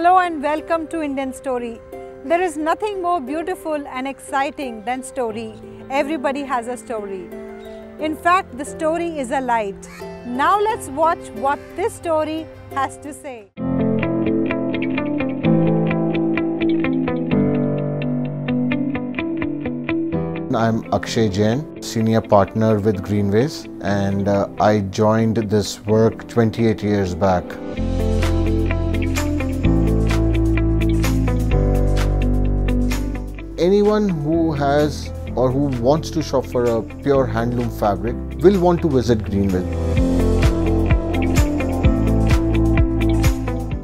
Hello and welcome to Indian Story. There is nothing more beautiful and exciting than story. Everybody has a story. In fact, the story is a light. Now let's watch what this story has to say. I'm Akshay Jain, Senior Partner with Greenways, and I joined this work 28 years back. Anyone who has or who wants to shop for a pure handloom fabric will want to visit Greenways.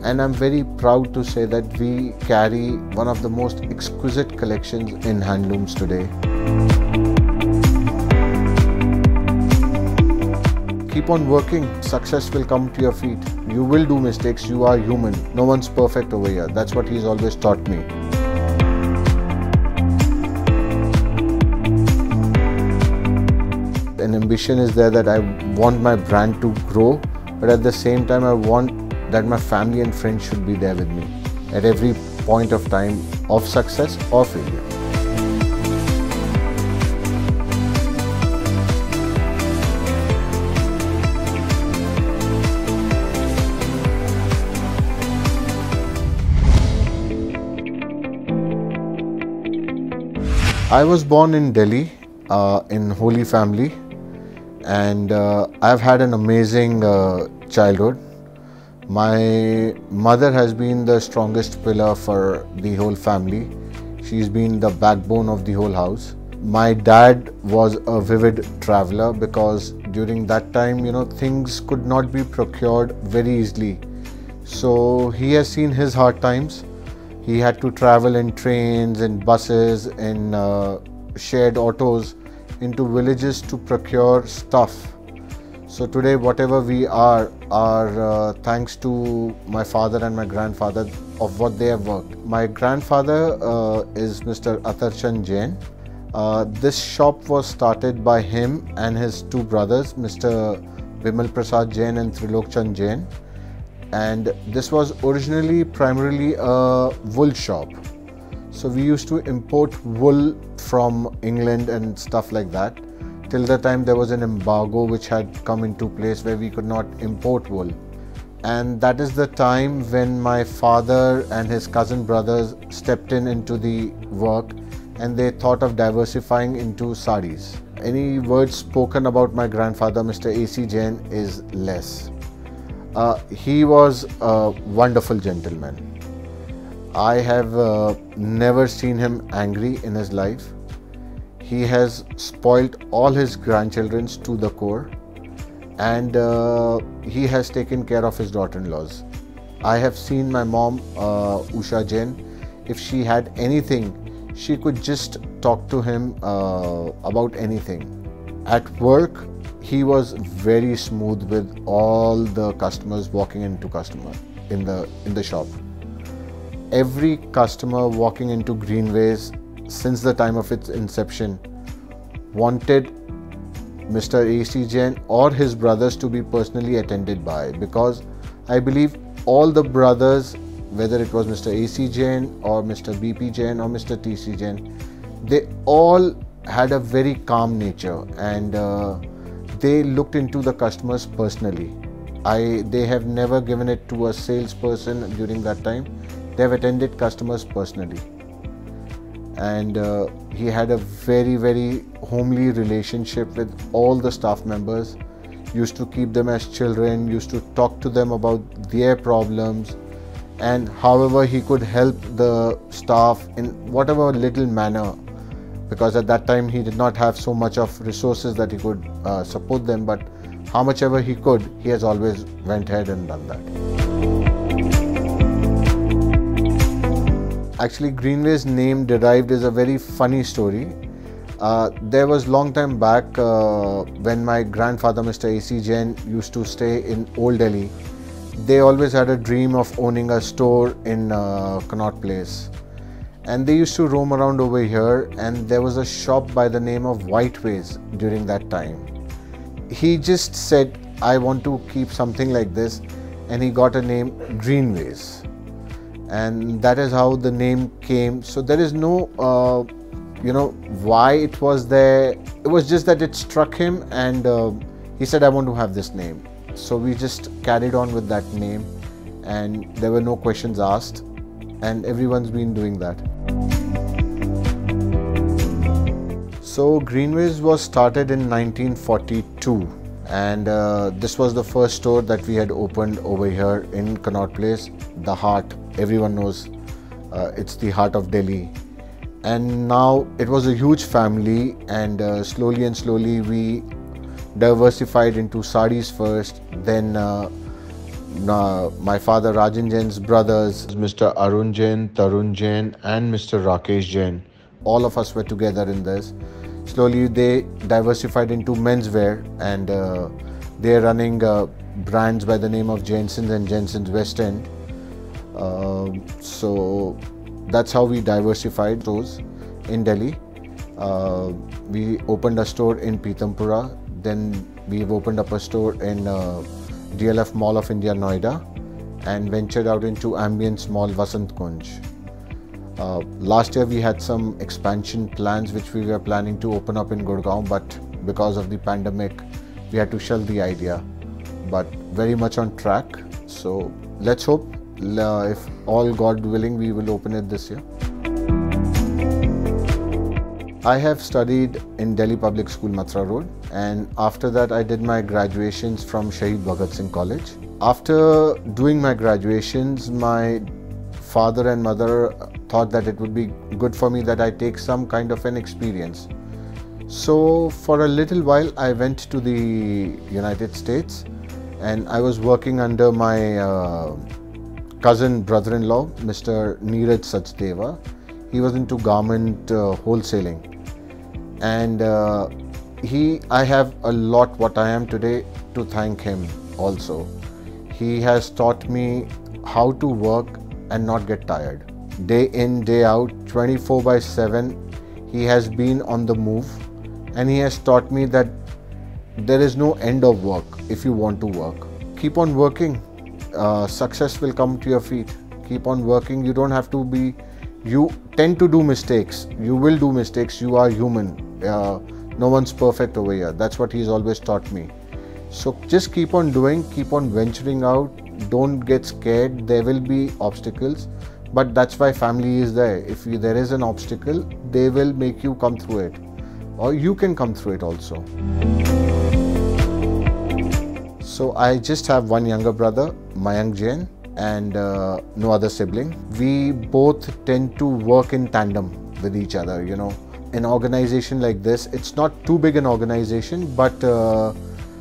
And I'm very proud to say that we carry one of the most exquisite collections in handlooms today. Keep on working, success will come to your feet. You will do mistakes, you are human. No one's perfect over here. That's what he's always taught me. An ambition is there that I want my brand to grow, but at the same time I want that my family and friends should be there with me at every point of time of success or failure. I was born in Delhi in Holy Family, and I've had an amazing childhood. My mother has been the strongest pillar for the whole family. She's been the backbone of the whole house. My dad was a vivid traveler because during that time, things could not be procured very easily. So he has seen his hard times. He had to travel in trains, in buses, in shared autos into villages to procure stuff. So today whatever we are thanks to my father and my grandfather of what they have worked. My grandfather is Mr. Atar Chand Jain. This shop was started by him and his two brothers, Mr. Vimal Prasad Jain and Trilok Chand Jain. And this was originally primarily a wool shop. So we used to import wool from England and stuff like that, till the time there was an embargo which had come into place where we could not import wool. And that is the time when my father and his cousin brothers stepped into the work, and they thought of diversifying into saris. Any words spoken about my grandfather, Mr. A.C. Jain, is less. He was a wonderful gentleman. I have never seen him angry in his life. He has spoilt all his grandchildren to the core, and he has taken care of his daughter-in-laws. I have seen my mom, Usha Jain. If she had anything, she could just talk to him about anything. At work, he was very smooth with all the customers walking into in the shop. Every customer walking into Greenways since the time of its inception wanted Mr. A.C. Jain or his brothers to be personally attended by, because I believe all the brothers, whether it was Mr. A.C. Jain or Mr. B.P. Jain or Mr. T.C. Jain, they all had a very calm nature, and they looked into the customers personally. They have never given it to a salesperson during that time. They have attended customers personally. And he had a very, very homely relationship with all the staff members. Used to keep them as children, used to talk to them about their problems, and however he could help the staff in whatever little manner, because at that time he did not have so much of resources that he could support them, but how much ever he could, he has always went ahead and done that. Actually, Greenways name derived is a very funny story. There was long time back when my grandfather, Mr. A.C. Jain, used to stay in Old Delhi. They always had a dream of owning a store in Connaught Place. And they used to roam around over here, and there was a shop by the name of Whiteways during that time. He just said, I want to keep something like this, and he got a name Greenways. and that is how the name came. So there is no why it was there. It was just that it struck him, and he said, I want to have this name. So we just carried on with that name, and there were no questions asked, and everyone's been doing that. So Greenways was started in 1942, and this was the first store that we had opened over here in Connaught Place, the heart. Everyone knows it's the heart of Delhi. And now it was a huge family, and slowly and slowly we diversified into sarees first, then my father Rajan Jain's brothers, Mr. Arun Jain, Tarun Jain and Mr. Rakesh Jain, all of us were together in this. Slowly they diversified into menswear, and they're running brands by the name of Jensens and Jensens West End. So that's how we diversified those in Delhi. We opened a store in Pitampura, then we've opened up a store in DLF Mall of India, Noida, and ventured out into Ambience Mall, Vasant Kunj. Last year we had some expansion plans which we were planning to open up in Gurgaon, but because of the pandemic we had to shelve the idea, but very much on track. So let's hope, if all God willing, we will open it this year. I have studied in Delhi Public School, Mathura Road, and after that I did my graduations from Shaheed Bhagat Singh College. After doing my graduations, my father and mother thought that it would be good for me that I take some kind of an experience. So for a little while I went to the United States, and I was working under my cousin brother-in-law, Mr. Neeraj Sachdeva. He was into garment wholesaling, and I have a lot what I am today to thank him also. He has taught me how to work and not get tired. Day in, day out, 24/7, he has been on the move, and he has taught me that there is no end of work if you want to work. Keep on working. Success will come to your feet. Keep on working. You don't have to be, you tend to do mistakes. You will do mistakes. You are human. No one's perfect over here. That's what he's always taught me. So just keep on doing, keep on venturing out. Don't get scared. There will be obstacles, but that's why family is there. If there is an obstacle, they will make you come through it, or you can come through it also. So I just have one younger brother, Mayank Jain, and no other sibling. We both tend to work in tandem with each other, you know. An organization like this, it's not too big an organization, but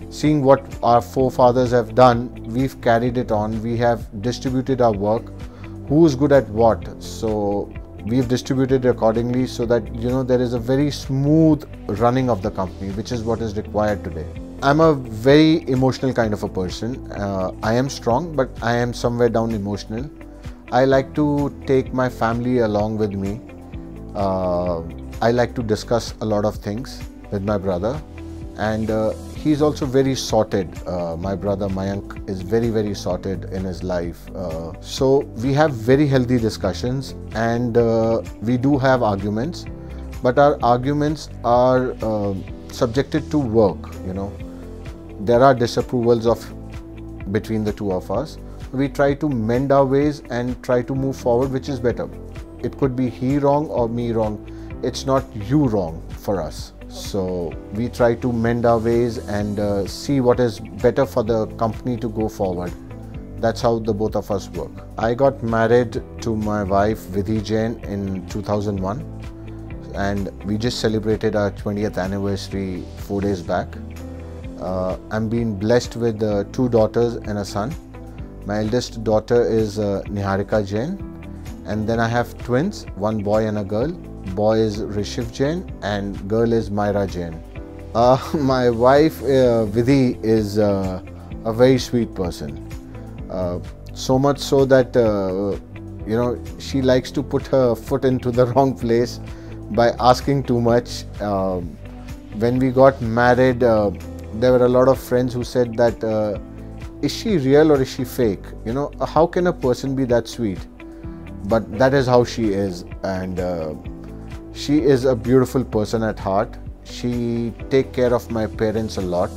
seeing what our forefathers have done, we've carried it on. We have distributed our work, who's good at what. So we've distributed accordingly, so that, you know, there is a very smooth running of the company, which is what is required today. I'm a very emotional kind of a person. I am strong, but I am somewhere down emotional. I like to take my family along with me. I like to discuss a lot of things with my brother, and he's also very sorted. My brother Mayank is very, very sorted in his life. So we have very healthy discussions, and we do have arguments, but our arguments are subjected to work, you know. There are disapprovals between the two of us. We try to mend our ways and try to move forward, which is better. It could be he wrong or me wrong. It's not you wrong for us. So we try to mend our ways and see what is better for the company to go forward. That's how the both of us work. I got married to my wife Vidhi Jain in 2001, and we just celebrated our 20th anniversary 4 days back. I'm being blessed with 2 daughters and a son. My eldest daughter is Niharika Jain, and then I have twins, one boy and a girl. Boy is Rishiv Jain and girl is Myra Jain. My wife Vidhi is a very sweet person. So much so that you know, she likes to put her foot into the wrong place by asking too much. When we got married, there were a lot of friends who said that is she real or is she fake? You know, how can a person be that sweet? but that is how she is, and she is a beautiful person at heart. She takes care of my parents a lot,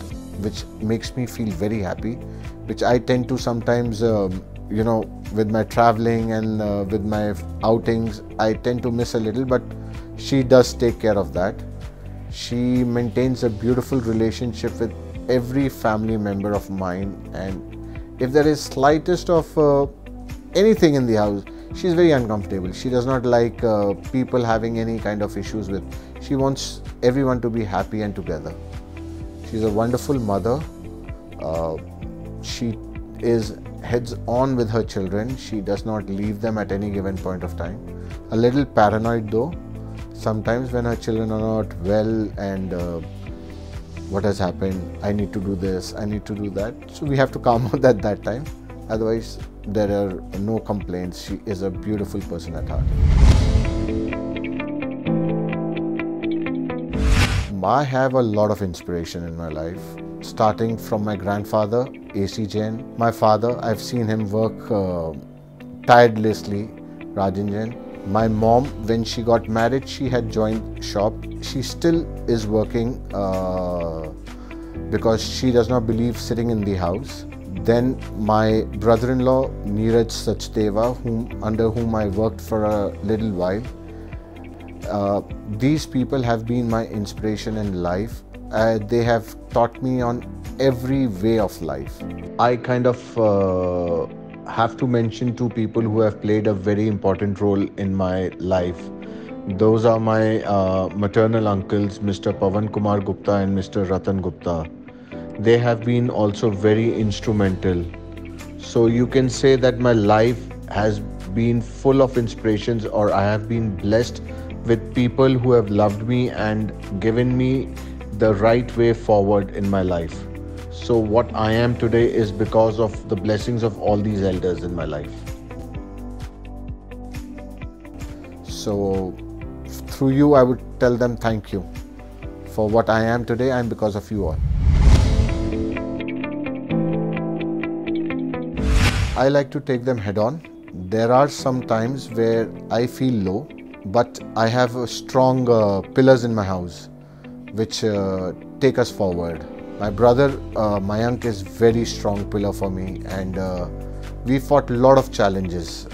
which makes me feel very happy, which I tend to sometimes, with my traveling and with my outings, I tend to miss a little, but she does take care of that. She maintains a beautiful relationship with every family member of mine, and if there is slightest of anything in the house, she's very uncomfortable. She does not like people having any kind of issues with. She wants everyone to be happy and together. She's a wonderful mother. She is heads on with her children. She does not leave them at any given point of time. A little paranoid though. Sometimes when her children are not well and what has happened, I need to do this, I need to do that. So we have to calm out at that time. Otherwise, there are no complaints. She is a beautiful person at heart. I have a lot of inspiration in my life, starting from my grandfather, A.C. Jain. My father, I've seen him work tirelessly, Rajan Jain. My mom, when she got married, she had joined shop. She still is working because she does not believe sitting in the house. Then my brother-in-law, Neeraj Sachdeva, under whom I worked for a little while. These people have been my inspiration in life. They have taught me on every way of life. I kind of have to mention two people who have played a very important role in my life. Those are my maternal uncles, Mr. Pavan Kumar Gupta and Mr. Ratan Gupta. They have been also very instrumental. So you can say that my life has been full of inspirations, or I have been blessed with people who have loved me and given me the right way forward in my life. So what I am today is because of the blessings of all these elders in my life. So through you, I would tell them thank you. For what I am today, I am because of you all. I like to take them head on. There are some times where I feel low, but I have strong pillars in my house which take us forward. My brother Mayank is very strong pillar for me, and we fought a lot of challenges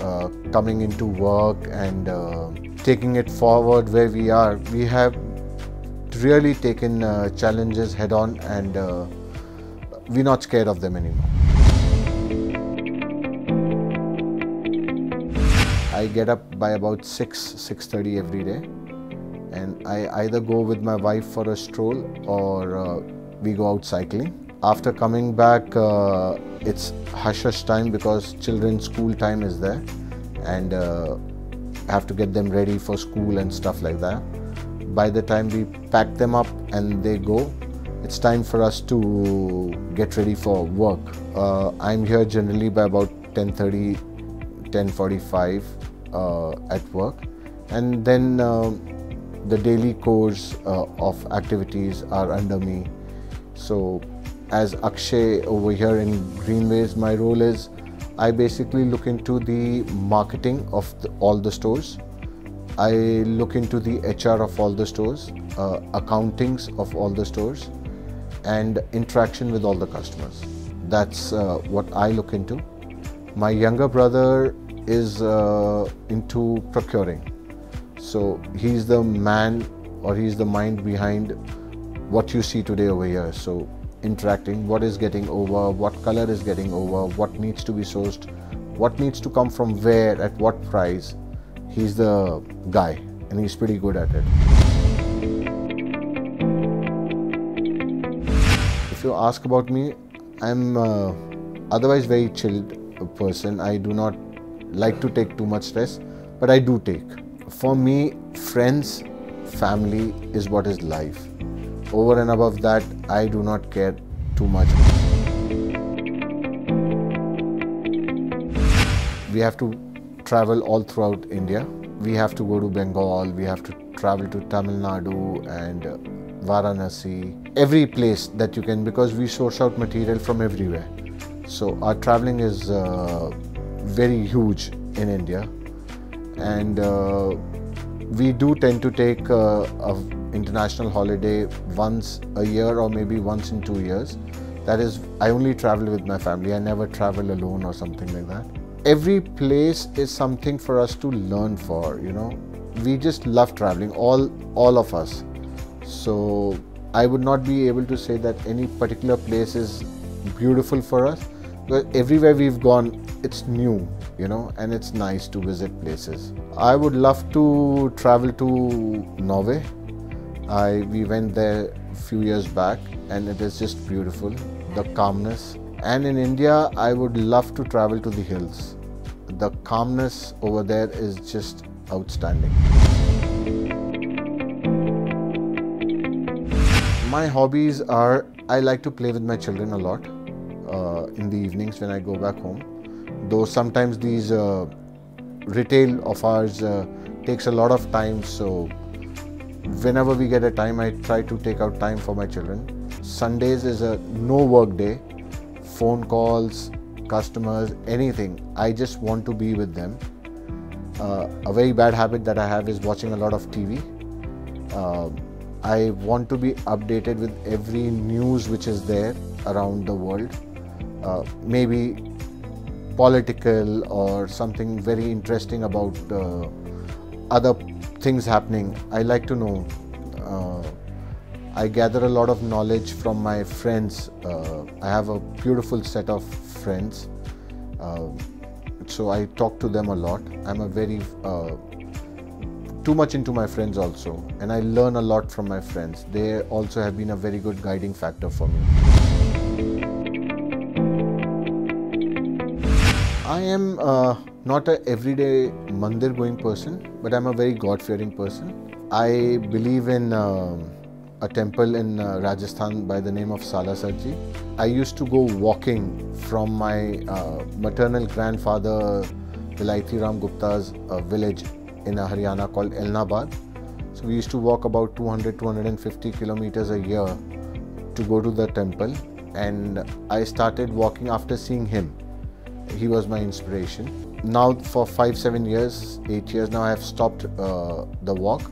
coming into work and taking it forward where we are. We have really taken challenges head on, and we're not scared of them anymore. I get up by about 6:30 every day, and I either go with my wife for a stroll or we go out cycling. After coming back, it's hush time because children's school time is there, and have to get them ready for school and stuff like that. By the time we pack them up and they go, it's time for us to get ready for work. I'm here generally by about 10:30, 10:45 at work, and then the daily course of activities are under me. So as Akshay over here in Greenways, my role is I basically look into the marketing of all the stores. I look into the HR of all the stores, accountings of all the stores, and interaction with all the customers. That's what I look into. My younger brother is into procuring. So he's the man, or he's the mind behind what you see today over here. So interacting, what is getting over, what color is getting over, what needs to be sourced, what needs to come from where, at what price. He's the guy, and he's pretty good at it. If you ask about me, I'm otherwise very chilled person. I do not like to take too much stress, but I do take. For me, friends, family is what is life. Over and above that, I do not care too much. We have to travel all throughout India. We have to go to Bengal, we have to travel to Tamil Nadu and Varanasi, every place that you can, because we source out material from everywhere. So our traveling is very huge in India. and we do tend to take an international holiday once a year or maybe once in 2 years. That is, I only travel with my family. I never travel alone or something like that. Every place is something for us to learn for, you know. We just love traveling, all of us. So I would not be able to say that any particular place is beautiful for us, but everywhere we've gone, it's new, you know, and it's nice to visit places. I would love to travel to Norway. We went there a few years back and it is just beautiful, the calmness. And in India, I would love to travel to the hills. The calmness over there is just outstanding. My hobbies are, I like to play with my children a lot in the evenings when I go back home. Though sometimes these retail of ours takes a lot of time, so whenever we get a time, I try to take out time for my children. Sundays is a no work day, phone calls, customers, anything. I just want to be with them. A very bad habit that I have is watching a lot of TV. I want to be updated with every news which is there around the world. Maybe political or something very interesting about other things happening. I like to know. I gather a lot of knowledge from my friends. I have a beautiful set of friends, so I talk to them a lot. I'm a very too much into my friends also, and I learn a lot from my friends. They also have been a very good guiding factor for me. I am not an everyday mandir going person, but I'm a very God-fearing person. I believe in a temple in Rajasthan by the name of Salasarji. I used to go walking from my maternal grandfather Vilayati Ram Gupta's village in Haryana called Elnabad. So we used to walk about 200-250 kilometers a year to go to the temple, and I started walking after seeing him. He was my inspiration. Now for 5-7 years, 8 years now, I have stopped the walk,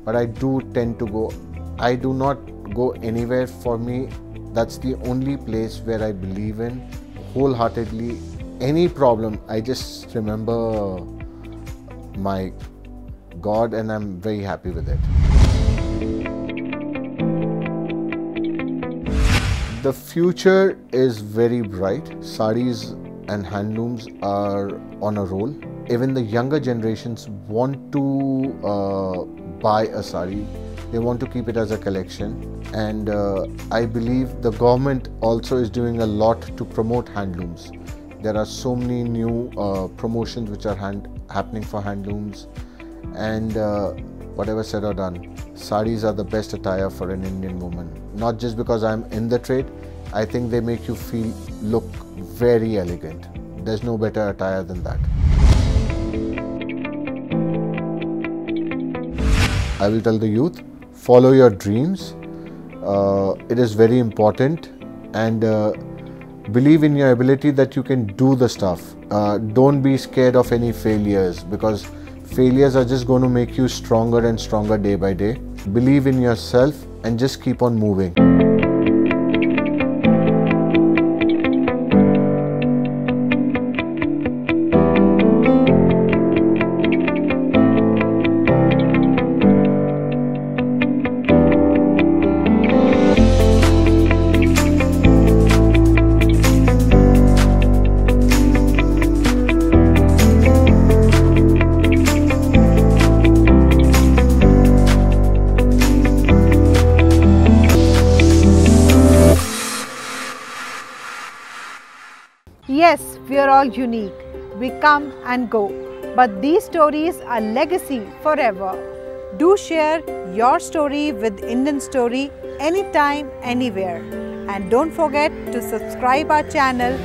but I do tend to go. I do not go anywhere. For me, that's the only place where I believe in wholeheartedly. Any problem, I just remember my God and I'm very happy with it. The future is very bright. Sarees and handlooms are on a roll. Even the younger generations want to buy a saree. They want to keep it as a collection, and I believe the government also is doing a lot to promote handlooms. There are so many new promotions which are happening for handlooms, and whatever said or done, sarees are the best attire for an Indian woman. Not just because I'm in the trade, I think they make you look very elegant. There's no better attire than that. I will tell the youth, follow your dreams. It is very important, and believe in your ability that you can do the stuff. Don't be scared of any failures, because failures are just going to make you stronger and stronger day by day. Believe in yourself and just keep on moving. Yes, we are all unique. We come and go. But these stories are legacy forever. Do share your story with Indian Story anytime, anywhere. And don't forget to subscribe our channel